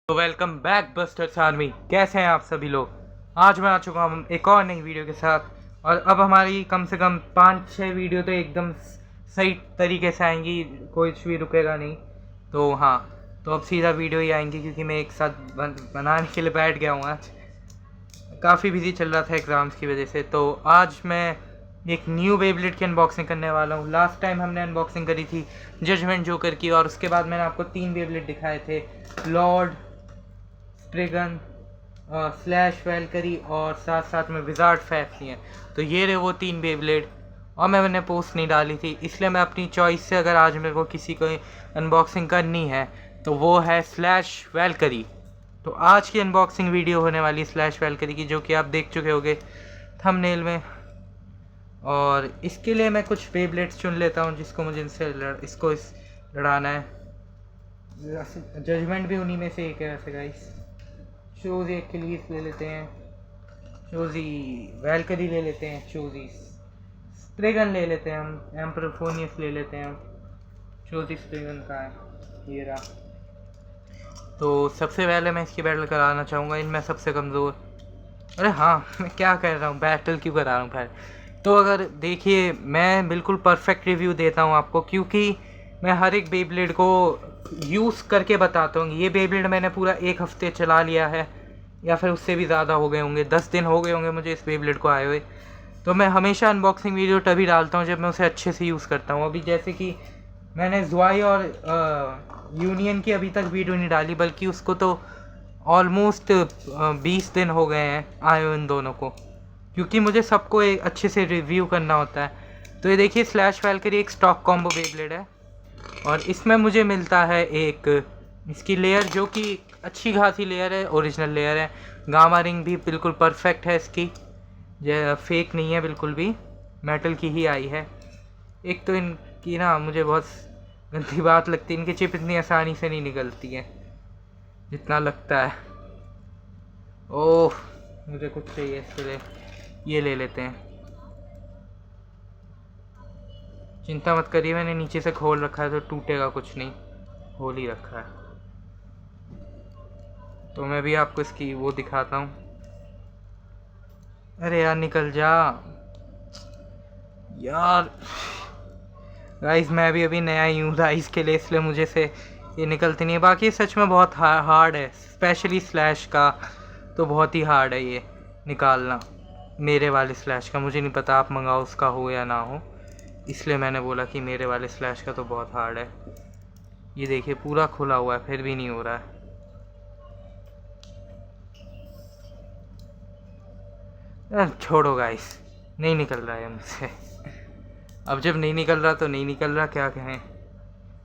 तो welcome back busters army. कैसे हैं आप सभी लोग। आज मैं आ चुका हूँ एक और नई वीडियो के साथ। और अब हमारी कम से कम 5-6 वीडियो तो एकदम सही तरीके से आएंगी, कुछ भी रुकेगा नहीं। तो हाँ, तो अब सीधा वीडियो ही आएंगी क्योंकि मैं एक साथ बनाने के लिए बैठ गया हूँ। आज काफ़ी बिजी चल रहा था एग्ज़ाम्स की वजह से। तो आज मैं एक न्यू बेब्लेड की अनबॉक्सिंग करने वाला हूँ। लास्ट टाइम हमने अनबॉक्सिंग करी थी जजमेंट जोकर की, और उसके बाद मैंने आपको 3 बेब्लेड दिखाए थे, लॉर्ड, स्ट्रिगन, स्लैश वैल्करी और साथ साथ में विजार्ड फैक्सी हैं। तो ये रहे वो 3 बेब्लेड। और मैंने पोस्ट नहीं डाली थी, इसलिए मैं अपनी चॉइस से अगर आज मेरे को किसी को अनबॉक्सिंग करनी है तो वो है स्लैश वैल्करी। तो आज की अनबॉक्सिंग वीडियो होने वाली स्लैश वैल्करी की, जो कि आप देख चुके होंगे थंबनेल में। और इसके लिए मैं कुछ बेब्लेड्स चुन लेता हूँ जिसको मुझे इनसे लड़ाना है। जजमेंट भी उन्हीं में से एक है वैसे गाइस। चोजी अकेलीस ले लेते हैं, चोजी वैल्करी ले लेते हैं, चोजी स्ट्रिगन ले लेते हैं हम, एम्परफोनियस ले लेते हैं हम। चोजी स्ट्रिगन का है ये रहा। तो सबसे पहले मैं इसकी बैटल कराना चाहूँगा इनमें सबसे कमज़ोर। अरे हाँ, मैं क्या कह रहा हूँ, बैटल क्यों करा रहा हूँ फिर। तो अगर देखिए, मैं बिल्कुल परफेक्ट रिव्यू देता हूँ आपको, क्योंकि मैं हर एक बेब्लेड को यूज़ करके बताता हूँ। ये बेब्लेड मैंने पूरा 1 हफ्ते चला लिया है, या फिर उससे भी ज़्यादा हो गए होंगे, 10 दिन हो गए होंगे मुझे इस बेब्लेड को आए हुए। तो मैं हमेशा अनबॉक्सिंग वीडियो तभी डालता हूँ जब मैं उसे अच्छे से यूज़ करता हूँ। अभी जैसे कि मैंने ज़्वाई और यूनियन की अभी तक वीडियो नहीं डाली, बल्कि उसको तो ऑलमोस्ट 20 दिन हो गए हैं आए हुए इन दोनों को, क्योंकि मुझे सबको एक अच्छे से रिव्यू करना होता है। तो ये देखिए, स्लैश वैल्करी एक स्टॉक कॉम्बो बेब्लेड है, और इसमें मुझे मिलता है एक इसकी लेयर, जो कि अच्छी खासी लेयर है, ओरिजिनल लेयर है। गामा रिंग भी बिल्कुल परफेक्ट है इसकी, ये फेक नहीं है बिल्कुल भी, मेटल की ही आई है। एक तो इनकी ना मुझे बहुत गंदी बात लगती है, इनकी चिप इतनी आसानी से नहीं निकलती है जितना लगता है। ओह, मुझे कुछ चाहिए इसके लिए, ये ले लेते हैं। चिंता मत करिए, मैंने नीचे से खोल रखा है तो टूटेगा कुछ नहीं, खोल ही रखा है। तो मैं भी आपको इसकी वो दिखाता हूँ। अरे यार, निकल जा यार। गाइस, मैं भी अभी नया ही हूँ राइस के लिए, इसलिए मुझे से ये निकलती नहीं है। बाकी सच में बहुत हार्ड है, स्पेशली स्लैश का तो बहुत ही हार्ड है ये निकालना। मेरे वाले स्लैश का मुझे नहीं पता आप मंगाओ उसका हो या ना हो, इसलिए मैंने बोला कि मेरे वाले स्लैश का तो बहुत हार्ड है। ये देखिए, पूरा खुला हुआ है फिर भी नहीं हो रहा है। छोड़ो गाइस, नहीं निकल रहा है मुझसे। अब जब नहीं निकल रहा तो नहीं निकल रहा, क्या कहें।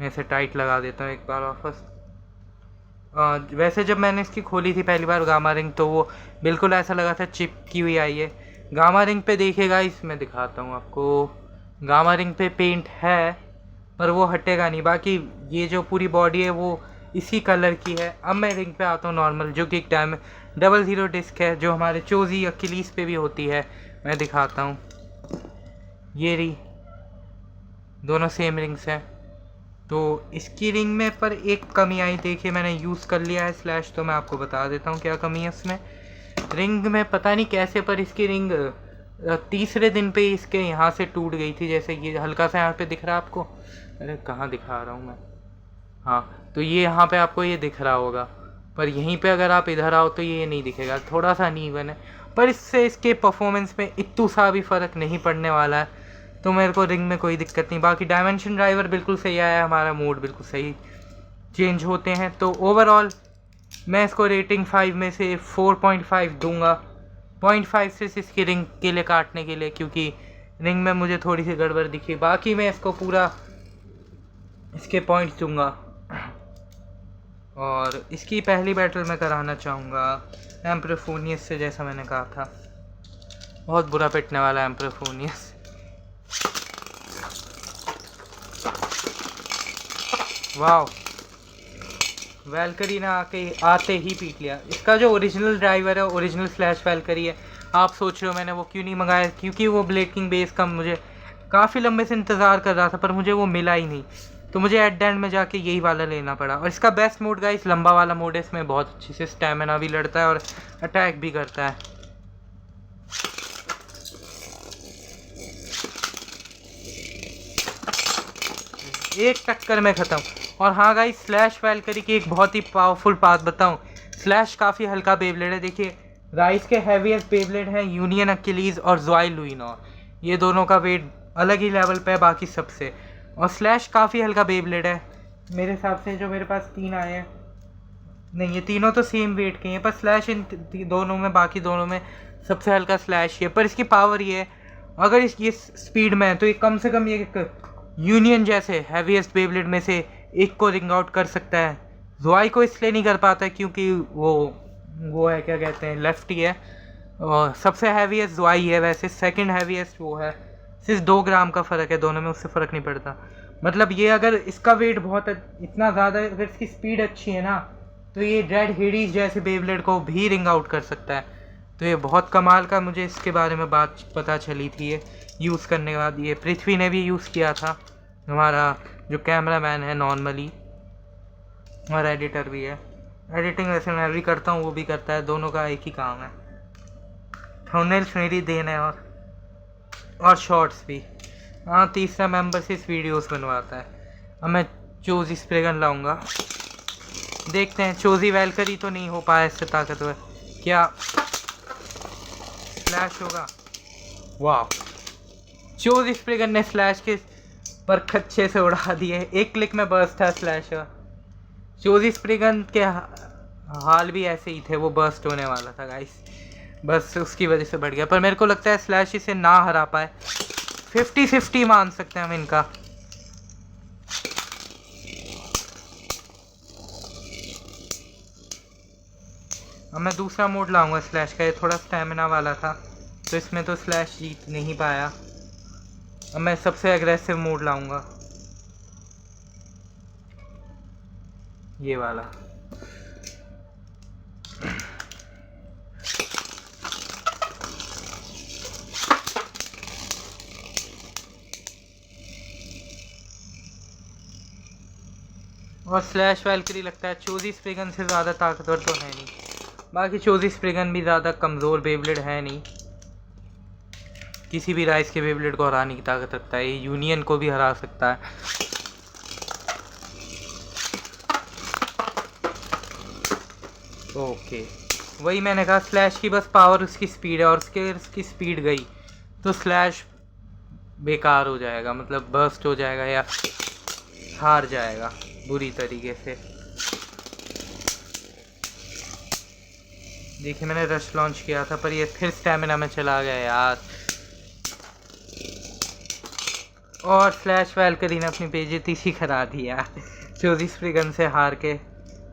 मैं इसे टाइट लगा देता हूँ एक बार वापस। वैसे जब मैंने इसकी खोली थी पहली बार गामा रिंग, तो वो बिल्कुल ऐसा लगा था चिपकी हुई आई है। गामा रिंग पे देखिएगा, इसमें दिखाता हूँ आपको। गामा रिंग पे पेंट है पर वो हटेगा नहीं। बाकी ये जो पूरी बॉडी है वो इसी कलर की है। अब मैं रिंग पे आता हूँ नॉर्मल, जो कि एक टाइम 00 डिस्क है, जो हमारे चोजी अकेलीस पे भी होती है। मैं दिखाता हूँ, ये रही, दोनों सेम रिंग्स हैं। तो इसकी रिंग में पर एक कमी आई, देखिए मैंने यूज़ कर लिया है स्लैश, तो मैं आपको बता देता हूँ क्या कमी है उसमें। रिंग में पता नहीं कैसे, पर इसकी रिंग तीसरे दिन पे इसके यहाँ से टूट गई थी। जैसे ये हल्का सा यहाँ पे दिख रहा है आपको, अरे कहाँ दिखा रहा हूँ मैं, हाँ, तो ये यहाँ पे आपको ये दिख रहा होगा, पर यहीं पे अगर आप इधर आओ तो ये नहीं दिखेगा, थोड़ा सा अनइवन है। पर इससे इसके परफॉर्मेंस में इतना सा भी फ़र्क नहीं पड़ने वाला है, तो मेरे को रिंग में कोई दिक्कत नहीं। बाकी डायमेंशन ड्राइवर बिल्कुल सही आया है, हमारा मोड बिल्कुल सही चेंज होते हैं। तो ओवरऑल मैं इसको रेटिंग 5 में से 4.5 दूंगा। 0.5 से इसकी रिंग के लिए काटने के लिए, क्योंकि रिंग में मुझे थोड़ी सी गड़बड़ दिखी। बाकी मैं इसको पूरा इसके पॉइंट्स दूंगा। और इसकी पहली बैटल मैं कराना चाहूँगा एम्परफोनियस से, जैसा मैंने कहा था। बहुत बुरा पिटने वाला एम्परफोनियस। वाह, वैल्करी ने आते ही पीट लिया। इसका जो ओरिजिनल ड्राइवर है, ओरिजिनल स्लैश वैल्करी है। आप सोच रहे हो मैंने वो क्यों नहीं मंगाया, क्योंकि वो ब्लेड किंग बेस का मुझे काफ़ी लंबे से इंतज़ार कर रहा था, पर मुझे वो मिला ही नहीं। तो मुझे एट द एंड में जाके यही वाला लेना पड़ा। और इसका बेस्ट मोड गाइस लंबा वाला मोड है, इसमें बहुत अच्छे से स्टैमिना भी लड़ता है और अटैक भी करता है। एक टक्कर में ख़त्म। और हाँ गाइस, स्लैश वैल्करी की एक बहुत ही पावरफुल बात बताऊँ, स्लैश काफ़ी हल्का बेब्लेड है। देखिए राइस के हैवीएस्ट बेब्लेड हैं यूनियन अकिलीज और ज़ोई लुइनोर, ये दोनों का वेट अलग ही लेवल पे है बाकी सबसे। और स्लैश काफ़ी हल्का बेब्लेड है मेरे हिसाब से। जो मेरे पास 3 आए हैं, नहीं ये तीनों तो सेम वेट के हैं, पर स्लैश इन दोनों में, बाकी दोनों में सबसे हल्का स्लैश ही है। पर इसकी पावर ये है, अगर ये स्पीड में है तो ये कम से कम ये यूनियन जैसे हैवीएस्ट बेब्लेड में से एक को रिंग आउट कर सकता है। ज़ोई को इसलिए नहीं कर पाता है क्योंकि वो है, क्या कहते हैं, लेफ्टी है। और सबसे हैवीएस्ट ज़ोई है, वैसे सेकंड हैवीएस्ट वो है। सिर्फ 2 ग्राम का फ़र्क है दोनों में, उससे फ़र्क नहीं पड़ता। मतलब ये अगर इसका वेट बहुत इतना ज़्यादा है, अगर इसकी स्पीड अच्छी है ना, तो ये रेड हेडीज जैसे बेब्लेड को भी रिंग आउट कर सकता है। तो ये बहुत कमाल का, मुझे इसके बारे में बात पता चली थी ये यूज़ करने के बाद। ये पृथ्वी ने भी यूज़ किया था, हमारा जो कैमरा मैन है नॉर्मली, और एडिटर भी है। एडिटिंग वैसे मैं भी करता हूँ, वो भी करता है, दोनों का एक ही काम है। थंबनेल्स मेरी देन है और शॉर्ट्स भी। हाँ, तीसरा मेंबर से इस वीडियोस बनवाता है। अब मैं चोजी स्प्रे गन लाऊंगा, देखते हैं। चोजी वैल्करी तो नहीं हो पाया इससे ताकतवर, क्या स्लैश होगा? वाह, चोजी स्प्रे गन ने स्लैश के पर खच्चे से उड़ा दिए। एक क्लिक में बर्स्ट था स्लैश का। चोजी स्प्रे गन के हाल भी ऐसे ही थे, वो बर्स्ट होने वाला था गाइस, बस उसकी वजह से बढ़ गया। पर मेरे को लगता है स्लैश इसे ना हरा पाए। 50-50 मान सकते हैं हम इनका। अब मैं दूसरा मोड लाऊंगा स्लैश का, ये थोड़ा स्टैमिना वाला था तो इसमें तो स्लैश जीत नहीं पाया। अब मैं सबसे एग्रेसिव मोड लाऊंगा, ये वाला। और स्लैश वैल्करी लगता है चोजी स्प्रे गन से ज़्यादा ताकतवर तो है नहीं। बाकी चोजी स्प्रे गन भी ज़्यादा कमज़ोर बेब्लेड है नहीं, किसी भी राइस के बेब्लेड को हराने की ताकत रखता है। ये यूनियन को भी हरा सकता है। ओके, वही मैंने कहा, स्लैश की बस पावर उसकी स्पीड है, और उसकी स्पीड गई तो स्लैश बेकार हो जाएगा, मतलब बर्स्ट हो जाएगा या हार जाएगा बुरी तरीके से। देखिए मैंने रश लॉन्च किया था पर ये फिर स्टैमिना में चला गया यार। और स्लैश वैल्करी ने अपनी बेइज्जती सी करा दी यार, चोजी स्प्रे गन से हार के।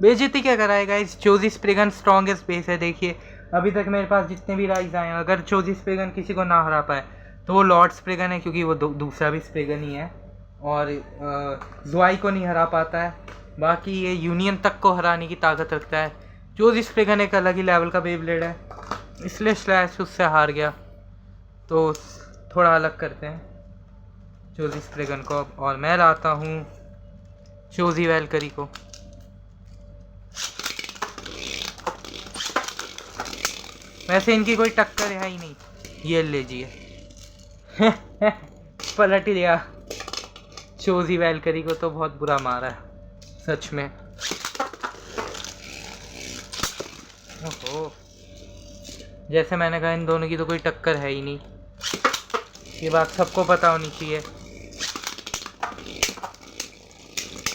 बेइज्जती क्या कराएगा, इस Choji spray gun strongest base है। देखिए अभी तक मेरे पास जितने भी राइज आए हैं, अगर चोजी स्प्रे गन किसी को ना हरा पाए तो वो लॉर्ड स्प्रे गन है, क्योंकि वो दूसरा भी स्प्रे गन ही है और ज़ोई को नहीं हरा पाता है। बाकी ये यूनियन तक को हराने की ताकत रखता है। चोजी स्प्रे गन एक अलग ही लेवल का बेब्लेड है, इसलिए स्लैश उससे हार गया। तो थोड़ा अलग करते हैं चोजी स्प्रे गन को अब, और मैं लाता हूँ चोजी वैल्करी को। वैसे इनकी कोई टक्कर है ही नहीं। ये लीजिए पलट दिया। चोजी वैल्करी को तो बहुत बुरा मारा है सच में। ओहो, जैसे मैंने कहा इन दोनों की तो कोई टक्कर है ही नहीं, ये बात सबको पता होनी चाहिए।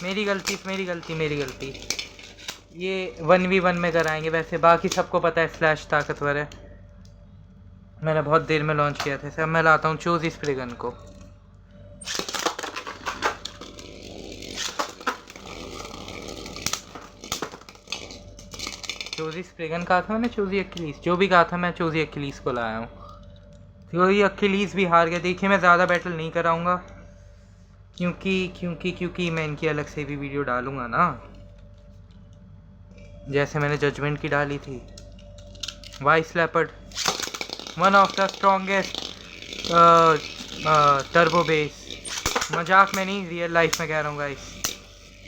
मेरी गलती। ये 1v1 में कराएंगे, वैसे बाकी सबको पता है स्लैश ताकतवर है, मैंने बहुत देर में लॉन्च किया था इसे। अब मैं लाता हूँ चोजी स्प्रे गन को। चोजी स्प्रे गन कहा था मैंने, चोजी अकिलीस, जो भी कहा था मैं चोजी अकिलीस को लाया हूँ। चोजी अकिलीस भी हार गया। देखिए मैं ज़्यादा बैटल नहीं कराऊँगा क्योंकि मैं इनकी अलग से भी वीडियो डालूँगा ना, जैसे मैंने जजमेंट की डाली थी। Vice leopard, one of the strongest turbo base, मजाक में नहीं, रियल लाइफ में कह रहा हूँ गाइस।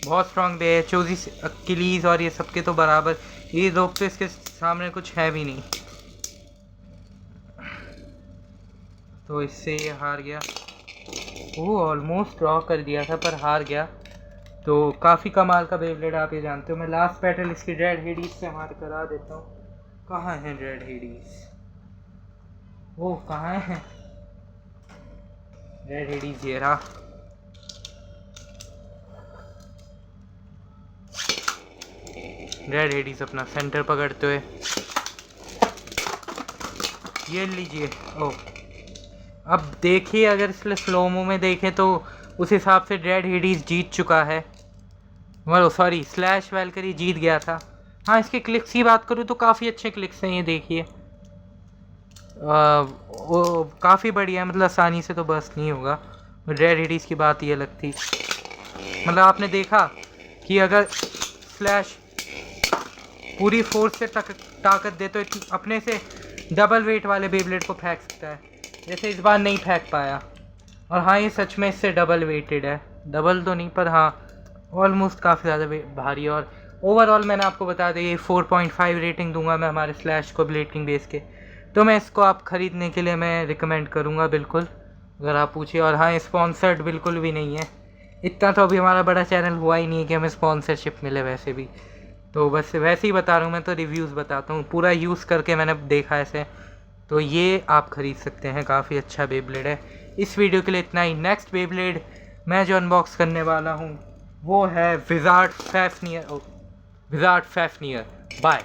बहुत स्ट्रॉन्ग बे है, चोजी अकिलीज और ये सबके तो बराबर, ये रोप तो इसके सामने कुछ है भी नहीं। तो इससे ये हार गया। वो ऑलमोस्ट ड्रॉ कर दिया था पर हार गया। तो काफ़ी कमाल का बेब्लेड, आप ये जानते हो। मैं लास्ट बैटल इसकी रेड हेडीज से हमारे करा देता हूँ। कहाँ है रेड हेडीज? वो कहाँ है रेड हेडीज? ये रहा। रेड हेडीज अपना सेंटर पकड़ते हुए, ये लीजिए। ओ अब देखिए, अगर इसलिए स्लोमो में देखें तो उस हिसाब से रेड हेडीज जीत चुका है। वो सॉरी, स्लैश वैल्करी जीत गया था। हाँ, इसके क्लिक्स की बात करूँ तो काफ़ी अच्छे क्लिक्स हैं, ये देखिए। वो काफ़ी बढ़िया है, मतलब आसानी से तो बस नहीं होगा। रेड हेडीज की बात ये लगती, मतलब आपने देखा कि अगर स्लैश पूरी फोर्स से ताकत दे तो अपने से डबल वेट वाले बेब्लेड को फेंक सकता है, जैसे इस बार नहीं फेंक पाया। और हाँ, ये सच में इससे डबल वेटेड है, डबल तो नहीं पर हाँ ऑलमोस्ट काफ़ी ज़्यादा भारी। और ओवरऑल मैंने आपको बता दिया, ये 4.5 रेटिंग दूंगा मैं हमारे स्लैश को ब्लेड किंग बेस के। तो मैं इसको आप ख़रीदने के लिए मैं रिकमेंड करूँगा बिल्कुल, अगर आप पूछिए। और हाँ, स्पॉन्सर्ड बिल्कुल भी नहीं है, इतना तो अभी हमारा बड़ा चैनल हुआ ही नहीं है कि हमें स्पॉन्सरशिप मिले वैसे भी। तो बस वैसे ही बता रहा हूँ, मैं तो रिव्यूज़ बताता हूँ, पूरा यूज़ करके मैंने देखा ऐसे। तो ये आप ख़रीद सकते हैं, काफ़ी अच्छा बेब्लेड है। इस वीडियो के लिए इतना ही। नेक्स्ट बेब्लेड मैं जो अनबॉक्स करने वाला हूँ वो है विज़ार्ड फैफनियर। बाय।